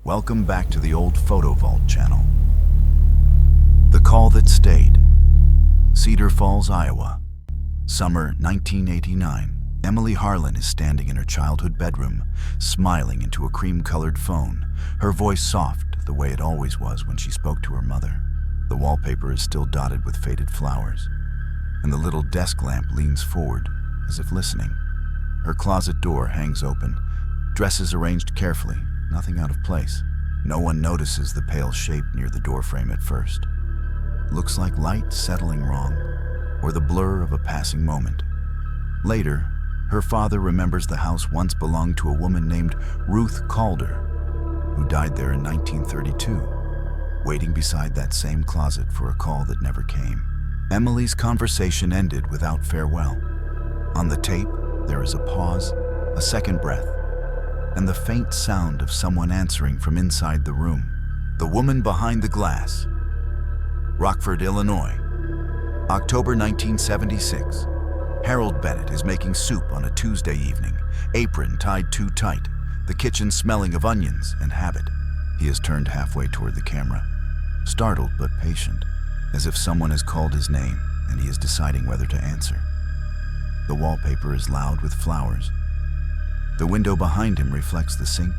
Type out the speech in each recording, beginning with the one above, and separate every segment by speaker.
Speaker 1: Welcome back to the Old Photo Vault channel. The Call That Stayed. Cedar Falls, Iowa. Summer 1989. Emily Harlan is standing in her childhood bedroom, smiling into a cream-colored phone, her voice soft the way it always was when she spoke to her mother. The wallpaper is still dotted with faded flowers, and the little desk lamp leans forward as if listening. Her closet door hangs open, dresses arranged carefully, nothing out of place. No one notices the pale shape near the doorframe at first. Looks like light settling wrong, or the blur of a passing moment. Later, her father remembers the house once belonged to a woman named Ruth Calder, who died there in 1932, waiting beside that same closet for a call that never came. Emily's conversation ended without farewell. On the tape, there is a pause, a second breath, and the faint sound of someone answering from inside the room. The woman behind the glass. Rockford, Illinois. October 1976. Harold Bennett is making soup on a Tuesday evening, apron tied too tight, the kitchen smelling of onions and habit. He has turned halfway toward the camera, startled but patient, as if someone has called his name and he is deciding whether to answer. The wallpaper is loud with flowers. The window behind him reflects the sink,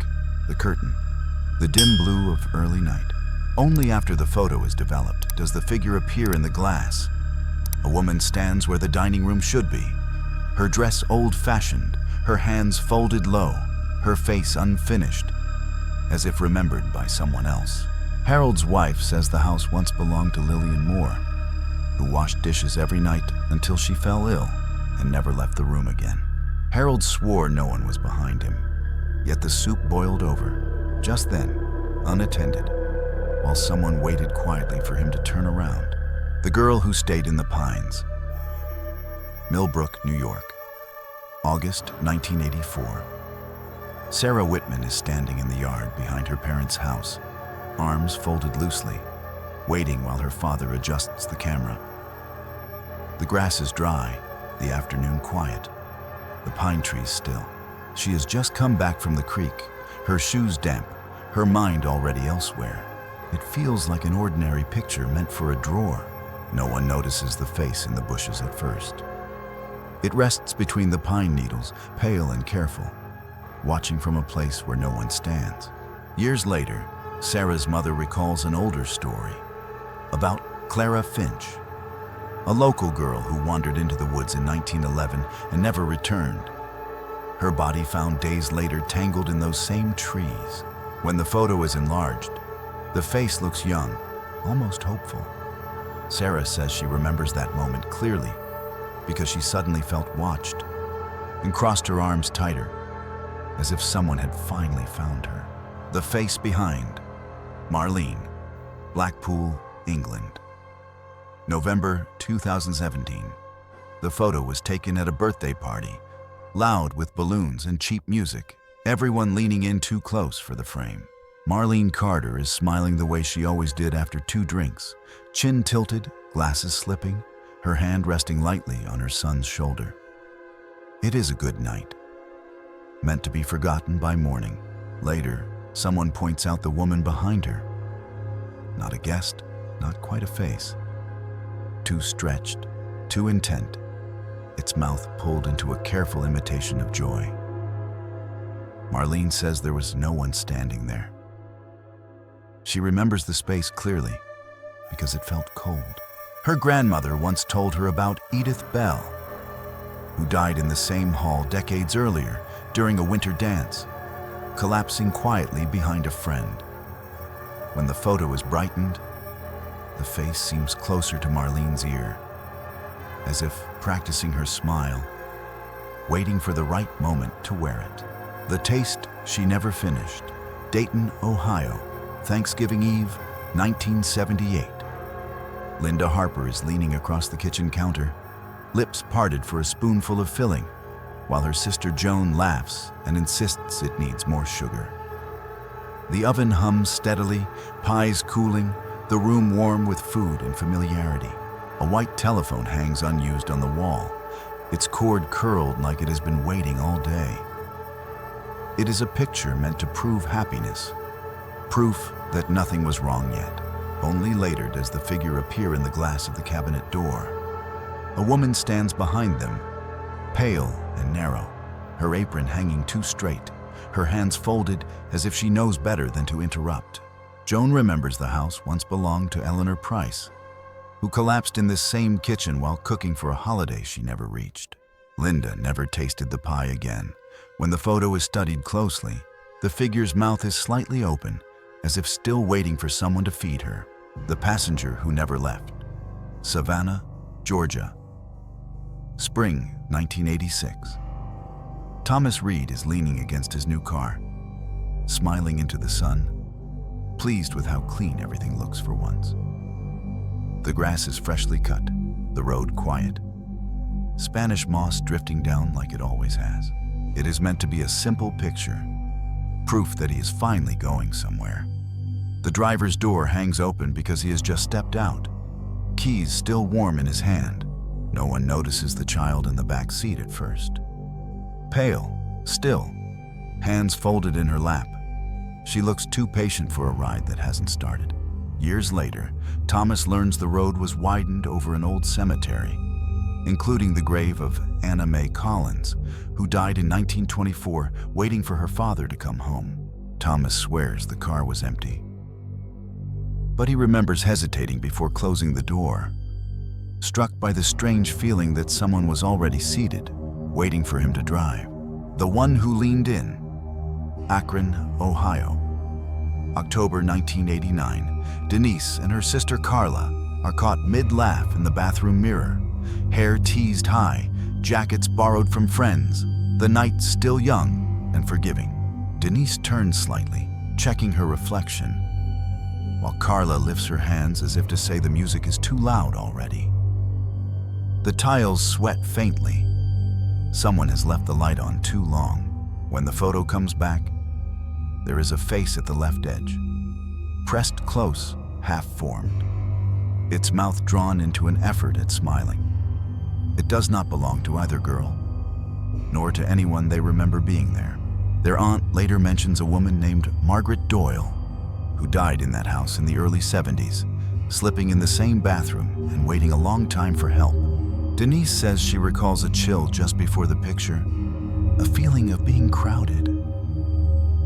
Speaker 1: the curtain, the dim blue of early night. Only after the photo is developed does the figure appear in the glass. A woman stands where the dining room should be, her dress old-fashioned, her hands folded low, her face unfinished, as if remembered by someone else. Harold's wife says the house once belonged to Lillian Moore, who washed dishes every night until she fell ill and never left the room again. Harold swore no one was behind him, yet the soup boiled over, just then, unattended, while someone waited quietly for him to turn around. The Girl Who Stayed in the Pines. Millbrook, New York. August 1984. Sarah Whitman is standing in the yard behind her parents' house, arms folded loosely, waiting while her father adjusts the camera. The grass is dry, the afternoon quiet. The pine trees still. She has just come back from the creek, her shoes damp, her mind already elsewhere. It feels like an ordinary picture meant for a drawer. No one notices the face in the bushes at first. It rests between the pine needles, pale and careful, watching from a place where no one stands. Years later, Sarah's mother recalls an older story about Clara Finch, a local girl who wandered into the woods in 1911 and never returned. Her body found days later tangled in those same trees. When the photo is enlarged, the face looks young, almost hopeful. Sarah says she remembers that moment clearly because she suddenly felt watched and crossed her arms tighter, as if someone had finally found her. The face behind. Marlene, Blackpool, England. November 2017. The photo was taken at a birthday party, loud with balloons and cheap music, everyone leaning in too close for the frame. Marlene Carter is smiling the way she always did after 2 drinks, chin tilted, glasses slipping, her hand resting lightly on her son's shoulder. It is a good night, meant to be forgotten by morning. Later, someone points out the woman behind her. Not a guest, not quite a face. Too stretched, too intent, its mouth pulled into a careful imitation of joy. Marlene says there was no one standing there. She remembers the space clearly because it felt cold. Her grandmother once told her about Edith Bell, who died in the same hall decades earlier during a winter dance, collapsing quietly behind a friend. When the photo is brightened, the face seems closer to Marlene's ear, as if practicing her smile, waiting for the right moment to wear it. The Taste She Never Finished. Dayton, Ohio, Thanksgiving Eve, 1978. Linda Harper is leaning across the kitchen counter, lips parted for a spoonful of filling, while her sister Joan laughs and insists it needs more sugar. The oven hums steadily, pies cooling, the room warm with food and familiarity. A white telephone hangs unused on the wall, its cord curled like it has been waiting all day. It is a picture meant to prove happiness, Proof that nothing was wrong yet. Only later does the figure appear in the glass of the cabinet door. A woman stands behind them, pale and narrow, her apron hanging too straight, her hands folded as if she knows better than to interrupt. Joan remembers the house once belonged to Eleanor Price, who collapsed in this same kitchen while cooking for a holiday she never reached. Linda never tasted the pie again. When the photo is studied closely, the figure's mouth is slightly open, as if still waiting for someone to feed her. The passenger who never left. Savannah, Georgia. Spring 1986. Thomas Reed is leaning against his new car, smiling into the sun, pleased with how clean everything looks for once. The grass is freshly cut, the road quiet. Spanish moss drifting down like it always has. It is meant to be a simple picture, proof that he is finally going somewhere. The driver's door hangs open because he has just stepped out, keys still warm in his hand. No one notices the child in the back seat at first. Pale, still, hands folded in her lap. She looks too patient for a ride that hasn't started. Years later, Thomas learns the road was widened over an old cemetery, including the grave of Anna Mae Collins, who died in 1924 waiting for her father to come home. Thomas swears the car was empty, but he remembers hesitating before closing the door, struck by the strange feeling that someone was already seated, waiting for him to drive. The one who leaned in. Akron, Ohio. October 1989. Denise and her sister Carla are caught mid-laugh in the bathroom mirror, hair teased high, jackets borrowed from friends, the night still young and forgiving. Denise turns slightly, checking her reflection, while Carla lifts her hands as if to say the music is too loud already. The tiles sweat faintly. Someone has left the light on too long. When the photo comes back, there is a face at the left edge, pressed close, half-formed, its mouth drawn into an effort at smiling. It does not belong to either girl, nor to anyone they remember being there. Their aunt later mentions a woman named Margaret Doyle, who died in that house in the early 70s, slipping in the same bathroom and waiting a long time for help. Denise says she recalls a chill just before the picture, a feeling of being crowded.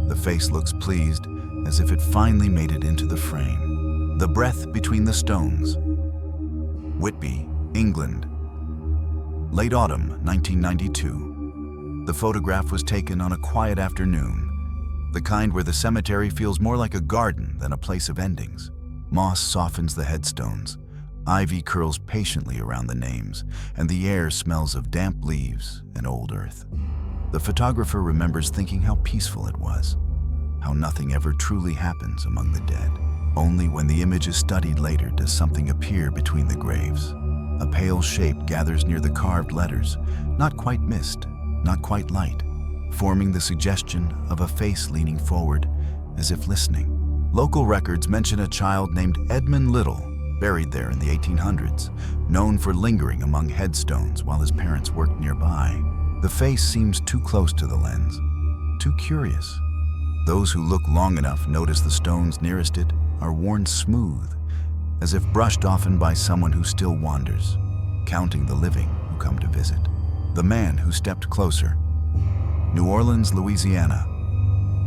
Speaker 1: The face looks pleased, as if it finally made it into the frame. The breath between the stones. Whitby, England. Late autumn, 1992. The photograph was taken on a quiet afternoon, the kind where the cemetery feels more like a garden than a place of endings. Moss softens the headstones, ivy curls patiently around the names, and the air smells of damp leaves and old earth. The photographer remembers thinking how peaceful it was, how nothing ever truly happens among the dead. Only when the image is studied later does something appear between the graves. A pale shape gathers near the carved letters, not quite mist, not quite light, forming the suggestion of a face leaning forward, as if listening. Local records mention a child named Edmund Little, buried there in the 1800s, known for lingering among headstones while his parents worked nearby. The face seems too close to the lens, too curious. Those who look long enough notice the stones nearest it are worn smooth, as if brushed often by someone who still wanders, counting the living who come to visit. The man who stepped closer. New Orleans, Louisiana.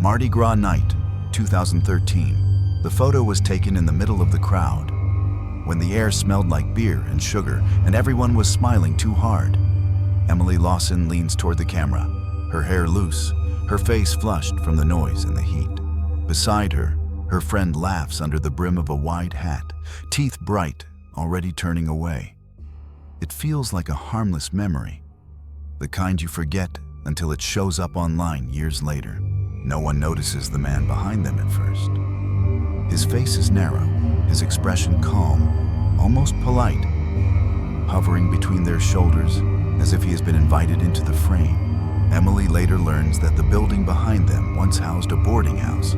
Speaker 1: Mardi Gras night, 2013. The photo was taken in the middle of the crowd, when the air smelled like beer and sugar and everyone was smiling too hard. Emily Lawson leans toward the camera, her hair loose, her face flushed from the noise and the heat. Beside her, her friend laughs under the brim of a wide hat, teeth bright, already turning away. It feels like a harmless memory, the kind you forget until it shows up online years later. No one notices the man behind them at first. His face is narrow, his expression calm, almost polite, hovering between their shoulders as if he has been invited into the frame. Emily later learns that the building behind them once housed a boarding house,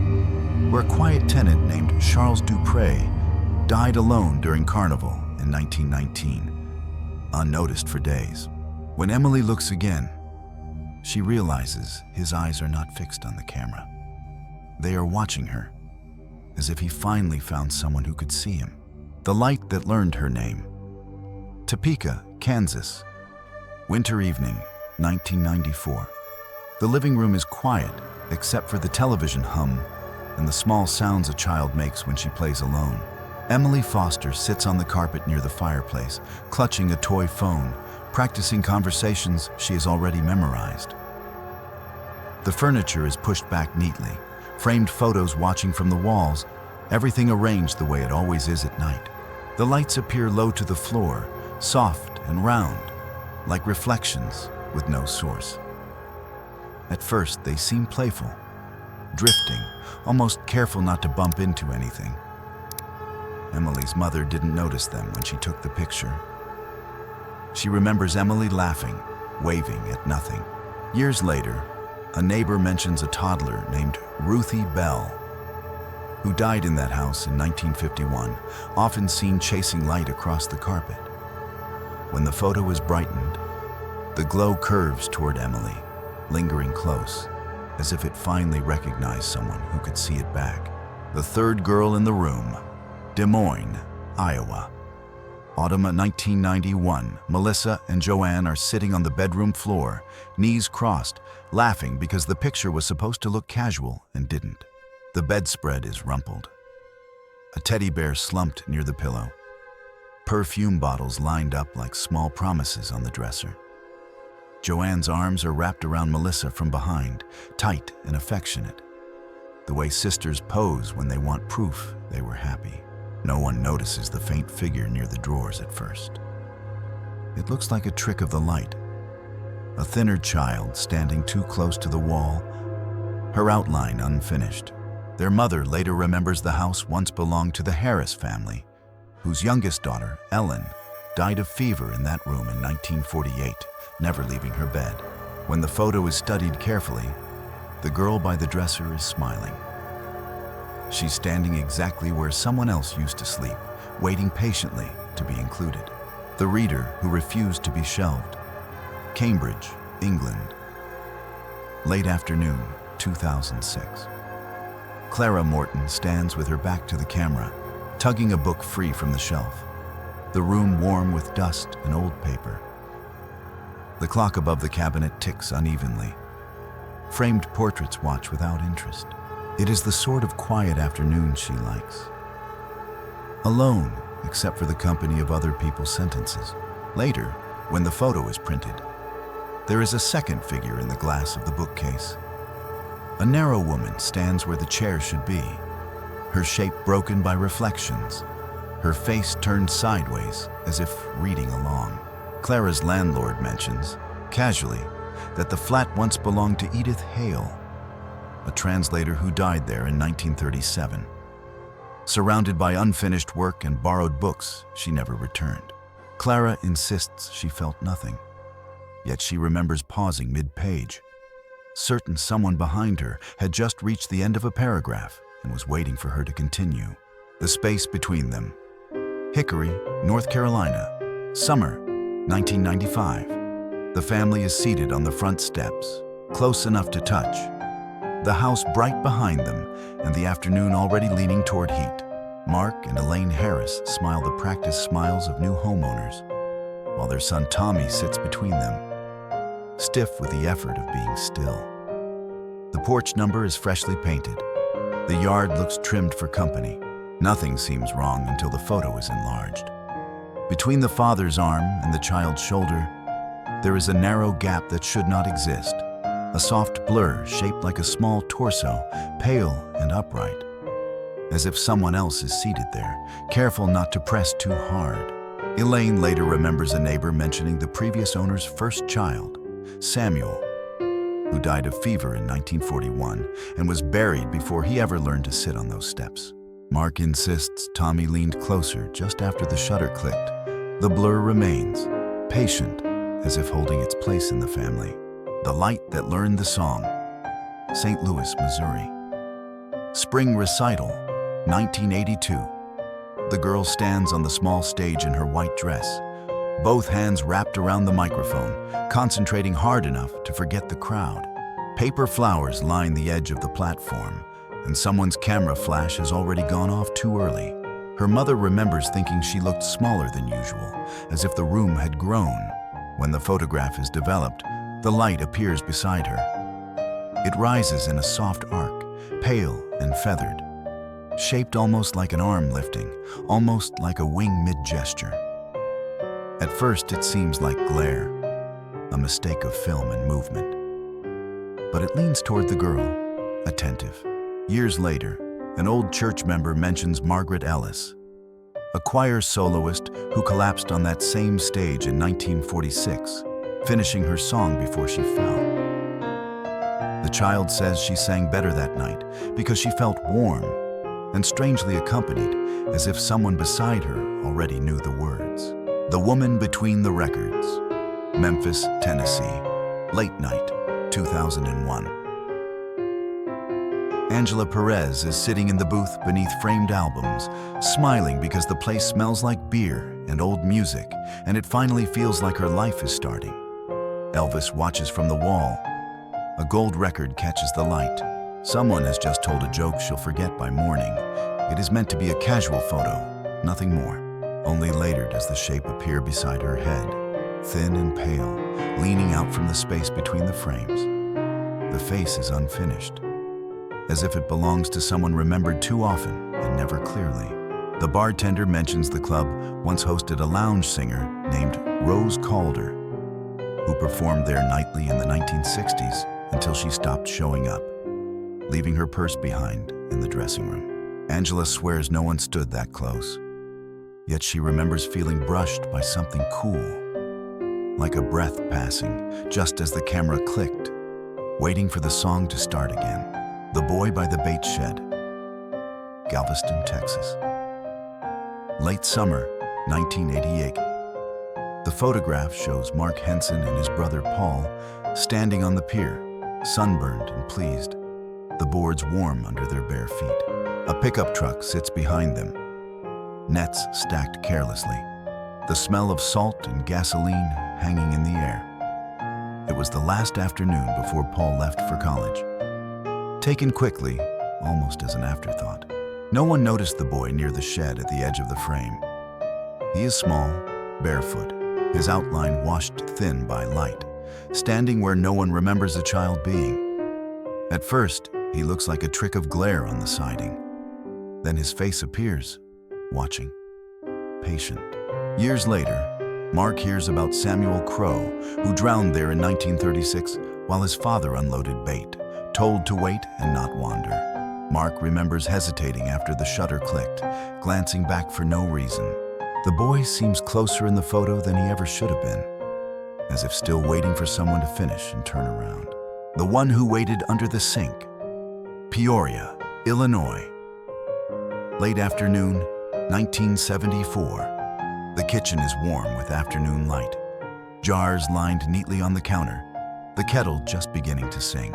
Speaker 1: where a quiet tenant named Charles Dupre died alone during Carnival in 1919, unnoticed for days. When Emily looks again, she realizes his eyes are not fixed on the camera. They are watching her, as if he finally found someone who could see him. The light that learned her name. Topeka, Kansas. Winter evening, 1994. The living room is quiet, except for the television hum and the small sounds a child makes when she plays alone. Emily Foster sits on the carpet near the fireplace, clutching a toy phone, practicing conversations she has already memorized. The furniture is pushed back neatly, framed photos watching from the walls, everything arranged the way it always is at night. The lights appear low to the floor, soft and round, like reflections with no source. At first, they seem playful, drifting, almost careful not to bump into anything. Emily's mother didn't notice them when she took the picture. She remembers Emily laughing, waving at nothing. Years later, a neighbor mentions a toddler named Ruthie Bell, who died in that house in 1951, often seen chasing light across the carpet. When the photo is brightened, the glow curves toward Emily, lingering close, as if it finally recognized someone who could see it back. The third girl in the room, Des Moines, Iowa. Autumn of 1991, Melissa and Joanne are sitting on the bedroom floor, knees crossed, laughing because the picture was supposed to look casual and didn't. The bedspread is rumpled. A teddy bear slumped near the pillow. Perfume bottles lined up like small promises on the dresser. Joanne's arms are wrapped around Melissa from behind, tight and affectionate. The way sisters pose when they want proof they were happy. No one notices the faint figure near the drawers at first. It looks like a trick of the light. A thinner child standing too close to the wall, her outline unfinished. Their mother later remembers the house once belonged to the Harris family, whose youngest daughter, Ellen, died of fever in that room in 1948, never leaving her bed. When the photo is studied carefully, the girl by the dresser is smiling. She's standing exactly where someone else used to sleep, waiting patiently to be included. The reader who refused to be shelved. Cambridge, England. Late afternoon, 2006. Clara Morton stands with her back to the camera, tugging a book free from the shelf. The room warm with dust and old paper. The clock above the cabinet ticks unevenly. Framed portraits watch without interest. It is the sort of quiet afternoon she likes. Alone, except for the company of other people's sentences. Later, when the photo is printed, there is a second figure in the glass of the bookcase. A narrow woman stands where the chair should be, her shape broken by reflections, her face turned sideways as if reading along. Clara's landlord mentions, casually, that the flat once belonged to Edith Hale, a translator who died there in 1937. Surrounded by unfinished work and borrowed books, she never returned. Clara insists she felt nothing, yet she remembers pausing mid-page, certain someone behind her had just reached the end of a paragraph and was waiting for her to continue. The space between them. Hickory, North Carolina, summer, 1995. The family is seated on the front steps, close enough to touch. The house bright behind them, and the afternoon already leaning toward heat. Mark and Elaine Harris smile the practiced smiles of new homeowners, while their son Tommy sits between them, stiff with the effort of being still. The porch number is freshly painted. The yard looks trimmed for company. Nothing seems wrong until the photo is enlarged. Between the father's arm and the child's shoulder, there is a narrow gap that should not exist. A soft blur shaped like a small torso, pale and upright, as if someone else is seated there, careful not to press too hard. Elaine later remembers a neighbor mentioning the previous owner's first child, Samuel, who died of fever in 1941 and was buried before he ever learned to sit on those steps. Mark insists Tommy leaned closer just after the shutter clicked. The blur remains, patient, as if holding its place in the family. The light that learned the song. St. Louis, Missouri. Spring recital, 1982. The girl stands on the small stage in her white dress, both hands wrapped around the microphone, concentrating hard enough to forget the crowd. Paper flowers line the edge of the platform, and someone's camera flash has already gone off too early. Her mother remembers thinking she looked smaller than usual, as if the room had grown. When the photograph is developed, the light appears beside her. It rises in a soft arc, pale and feathered, shaped almost like an arm lifting, almost like a wing mid-gesture. At first, it seems like glare, a mistake of film and movement. But it leans toward the girl, attentive. Years later, an old church member mentions Margaret Ellis, a choir soloist who collapsed on that same stage in 1946, finishing her song before she fell. The child says she sang better that night because she felt warm and strangely accompanied, as if someone beside her already knew the words. The Woman Between the Records, Memphis, Tennessee, late night, 2001. Angela Perez is sitting in the booth beneath framed albums, smiling because the place smells like beer and old music, and it finally feels like her life is starting. Elvis watches from the wall. A gold record catches the light. Someone has just told a joke she'll forget by morning. It is meant to be a casual photo, nothing more. Only later does the shape appear beside her head, thin and pale, leaning out from the space between the frames. The face is unfinished, as if it belongs to someone remembered too often and never clearly. The bartender mentions the club once hosted a lounge singer named Rose Calder, who performed there nightly in the 1960s until she stopped showing up, leaving her purse behind in the dressing room. Angela swears no one stood that close, yet she remembers feeling brushed by something cool, like a breath passing just as the camera clicked, waiting for the song to start again. The Boy by the Bait Shed, Galveston, Texas. Late summer, 1988. The photograph shows Mark Henson and his brother Paul standing on the pier, sunburned and pleased, the boards warm under their bare feet. A pickup truck sits behind them, nets stacked carelessly, the smell of salt and gasoline hanging in the air. It was the last afternoon before Paul left for college. Taken quickly, almost as an afterthought. No one noticed the boy near the shed at the edge of the frame. He is small, barefoot, his outline washed thin by light, standing where no one remembers a child being. At first, he looks like a trick of glare on the siding. Then his face appears, watching, patient. Years later, Mark hears about Samuel Crow, who drowned there in 1936 while his father unloaded bait, told to wait and not wander. Mark remembers hesitating after the shutter clicked, glancing back for no reason. The boy seems closer in the photo than he ever should have been, as if still waiting for someone to finish and turn around. The One Who Waited Under the Sink, Peoria, Illinois. Late afternoon, 1974. The kitchen is warm with afternoon light. Jars lined neatly on the counter, the kettle just beginning to sing.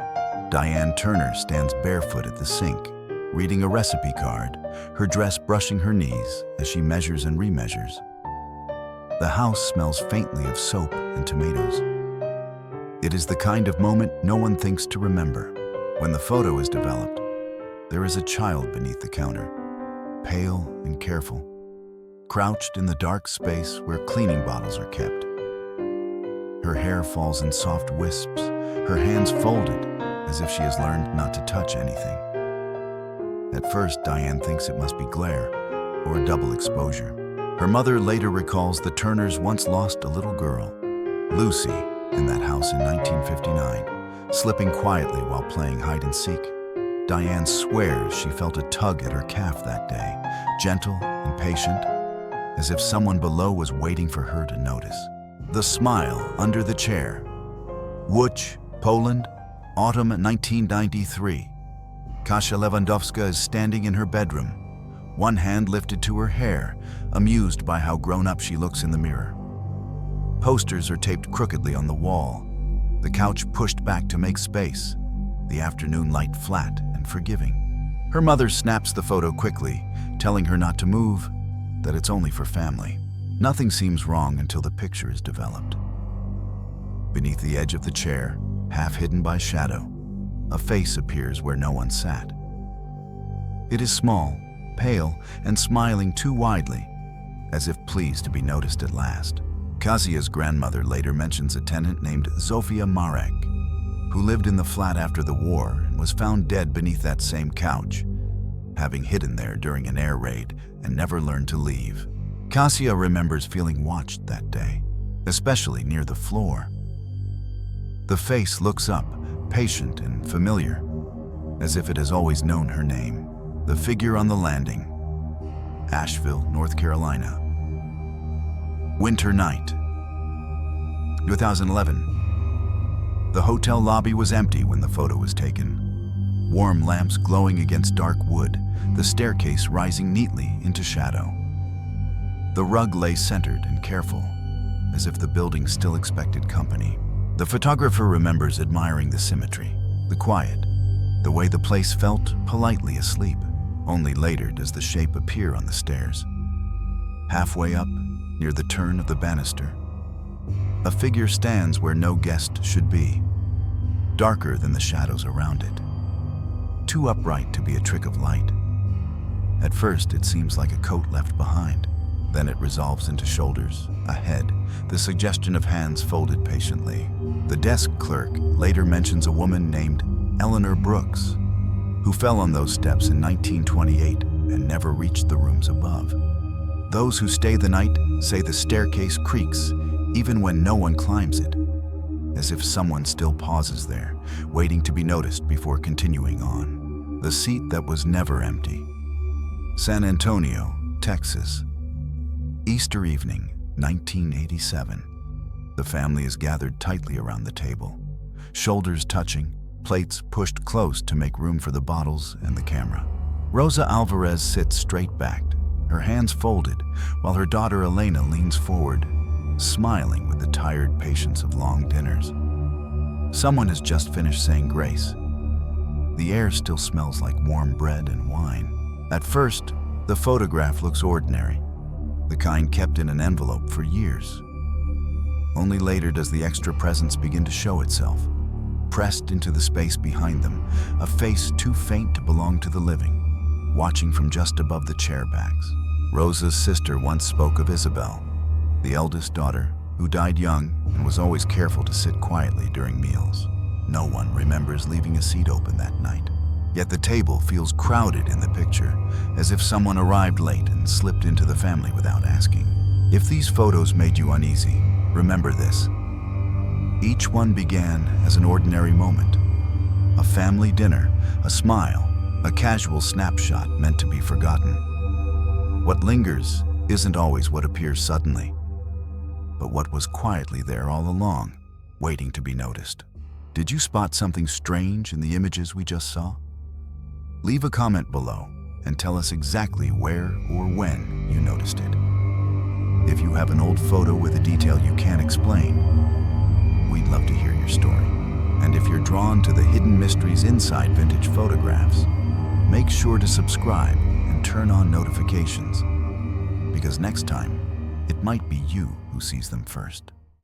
Speaker 1: Diane Turner stands barefoot at the sink, reading a recipe card, her dress brushing her knees as she measures and remeasures. The house smells faintly of soap and tomatoes. It is the kind of moment no one thinks to remember. When the photo is developed, there is a child beneath the counter, pale and careful, crouched in the dark space where cleaning bottles are kept. Her hair falls in soft wisps, her hands folded, as if she has learned not to touch anything. At first, Diane thinks it must be glare or a double exposure. Her mother later recalls the Turners once lost a little girl, Lucy, in that house in 1959, slipping quietly while playing hide and seek. Diane swears she felt a tug at her calf that day, gentle and patient, as if someone below was waiting for her to notice. The Smile Under the Chair, Łódź, Poland, Autumn 1993. Kasia Lewandowska is standing in her bedroom, one hand lifted to her hair, amused by how grown-up she looks in the mirror. Posters are taped crookedly on the wall, the couch pushed back to make space, the afternoon light flat and forgiving. Her mother snaps the photo quickly, telling her not to move, that it's only for family. Nothing seems wrong until the picture is developed. Beneath the edge of the chair, half hidden by shadow, a face appears where no one sat. It is small, pale, and smiling too widely, as if pleased to be noticed at last. Kasia's grandmother later mentions a tenant named Zofia Marek, who lived in the flat after the war and was found dead beneath that same couch, having hidden there during an air raid and never learned to leave. Kasia remembers feeling watched that day, especially near the floor. The face looks up, patient and familiar, as if it has always known her name. The figure on the landing, Asheville, North Carolina. Winter night, 2011. The hotel lobby was empty when the photo was taken. Warm lamps glowing against dark wood, the staircase rising neatly into shadow. The rug lay centered and careful, as if the building still expected company. The photographer remembers admiring the symmetry, the quiet, the way the place felt politely asleep. Only later does the shape appear on the stairs. Halfway up, near the turn of the banister, a figure stands where no guest should be, darker than the shadows around it, too upright to be a trick of light. At first, it seems like a coat left behind. Then it resolves into shoulders, a head, the suggestion of hands folded patiently. The desk clerk later mentions a woman named Eleanor Brooks, who fell on those steps in 1928 and never reached the rooms above. Those who stay the night say the staircase creaks even when no one climbs it, as if someone still pauses there, waiting to be noticed before continuing on. The seat that was never empty. San Antonio, Texas. Easter evening, 1987. The family is gathered tightly around the table, shoulders touching, plates pushed close to make room for the bottles and the camera. Rosa Alvarez sits straight-backed, her hands folded, while her daughter Elena leans forward, smiling with the tired patience of long dinners. Someone has just finished saying grace. The air still smells like warm bread and wine. At first, the photograph looks ordinary, the kind kept in an envelope for years. Only later does the extra presence begin to show itself. Pressed into the space behind them, a face too faint to belong to the living, watching from just above the chair backs. Rosa's sister once spoke of Isabel, the eldest daughter, who died young and was always careful to sit quietly during meals. No one remembers leaving a seat open that night. Yet the table feels crowded in the picture, as if someone arrived late and slipped into the family without asking. If these photos made you uneasy, remember this. Each one began as an ordinary moment. A family dinner, a smile, a casual snapshot meant to be forgotten. What lingers isn't always what appears suddenly, but what was quietly there all along, waiting to be noticed. Did you spot something strange in the images we just saw? Leave a comment below and tell us exactly where or when you noticed it. If you have an old photo with a detail you can't explain, we'd love to hear your story. And if you're drawn to the hidden mysteries inside vintage photographs, make sure to subscribe and turn on notifications, because next time, it might be you who sees them first.